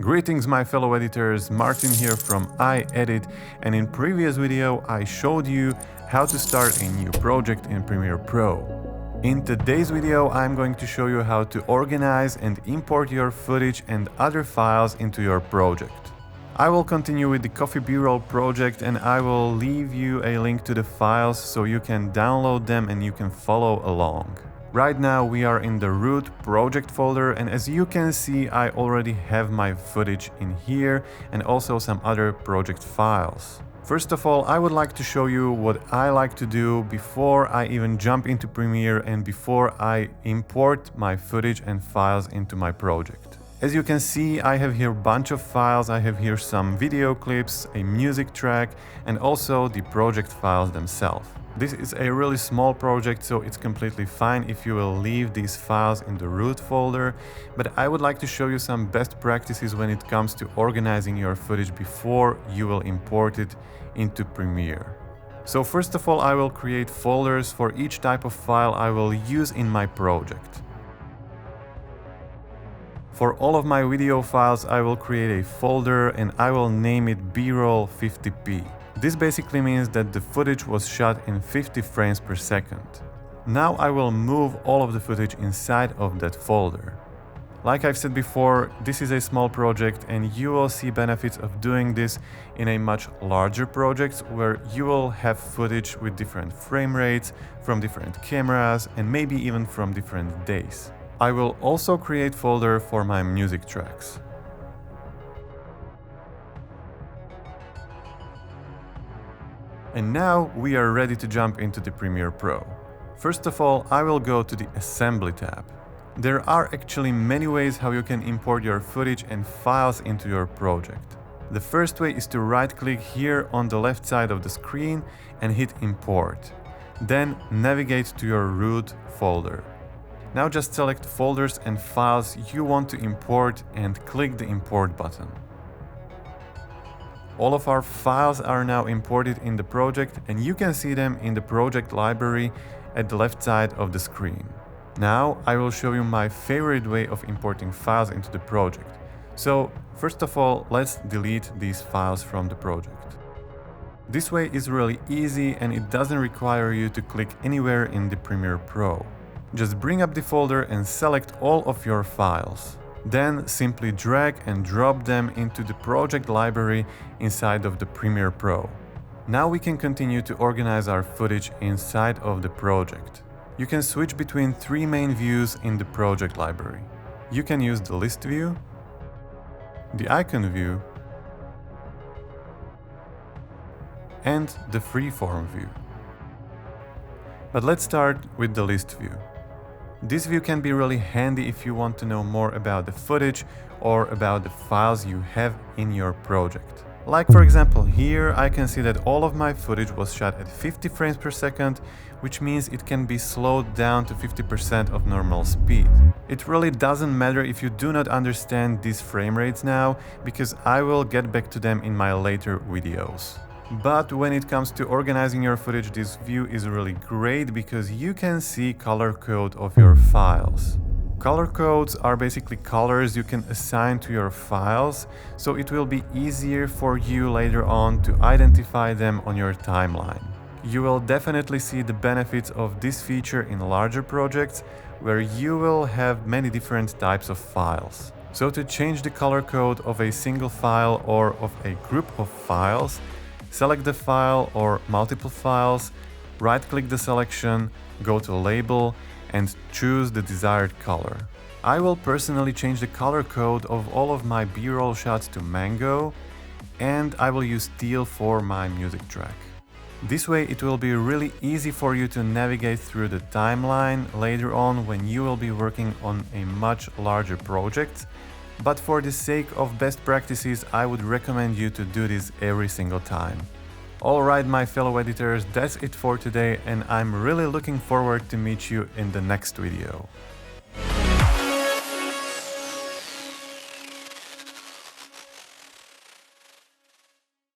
Greetings my fellow editors, Martin here from iEdit, and in previous video I showed you how to start a new project in Premiere Pro. In today's video I'm going to show you how to organize and import your footage and other files into your project. I will continue with the Coffee B-roll project and I will leave you a link to the files so you can download them and you can follow along. Right now we are in the root project folder, and as you can see I already have my footage in here and also some other project files. First of all, I would like to show you what I like to do before I even jump into Premiere and before I import my footage and files into my project. As you can see, I have here a bunch of files. I have here some video clips, a music track, and also the project files themselves. This is a really small project, so it's completely fine if you will leave these files in the root folder, but I would like to show you some best practices when it comes to organizing your footage before you will import it into Premiere. So first of all, I will create folders for each type of file I will use in my project. For all of my video files, I will create a folder and I will name it B-roll 50p. This basically means that the footage was shot in 50 frames per second. Now I will move all of the footage inside of that folder. Like I've said before, this is a small project and you will see benefits of doing this in a much larger project where you will have footage with different frame rates from different cameras and maybe even from different days. I will also create a folder for my music tracks. And now we are ready to jump into the Premiere Pro. First of all, I will go to the Assembly tab. There are actually many ways how you can import your footage and files into your project. The first way is to right-click here on the left side of the screen and hit Import. Then navigate to your root folder. Now just select folders and files you want to import and click the Import button. All of our files are now imported in the project and you can see them in the project library at the left side of the screen. Now I will show you my favorite way of importing files into the project. So first of all, let's delete these files from the project. This way is really easy and it doesn't require you to click anywhere in the Premiere Pro. Just bring up the folder and select all of your files. Then simply drag and drop them into the project library inside of the Premiere Pro. Now we can continue to organize our footage inside of the project. You can switch between three main views in the project library. You can use the list view, the icon view, and the freeform view. But let's start with the list view. This view can be really handy if you want to know more about the footage or about the files you have in your project. Like for example, here I can see that all of my footage was shot at 50 frames per second, which means it can be slowed down to 50% of normal speed. It really doesn't matter if you do not understand these frame rates now, because I will get back to them in my later videos. But when it comes to organizing your footage, this view is really great because you can see color code of your files. Color codes are basically colors you can assign to your files, so it will be easier for you later on to identify them on your timeline. You will definitely see the benefits of this feature in larger projects where you will have many different types of files. So to change the color code of a single file or of a group of files, select the file or multiple files, right-click the selection, go to Label, and choose the desired color. I will personally change the color code of all of my B-roll shots to Mango, and I will use Teal for my music track. This way it will be really easy for you to navigate through the timeline later on when you will be working on a much larger project. But for the sake of best practices, I would recommend you to do this every single time. Alright my fellow editors, that's it for today and I'm really looking forward to meet you in the next video.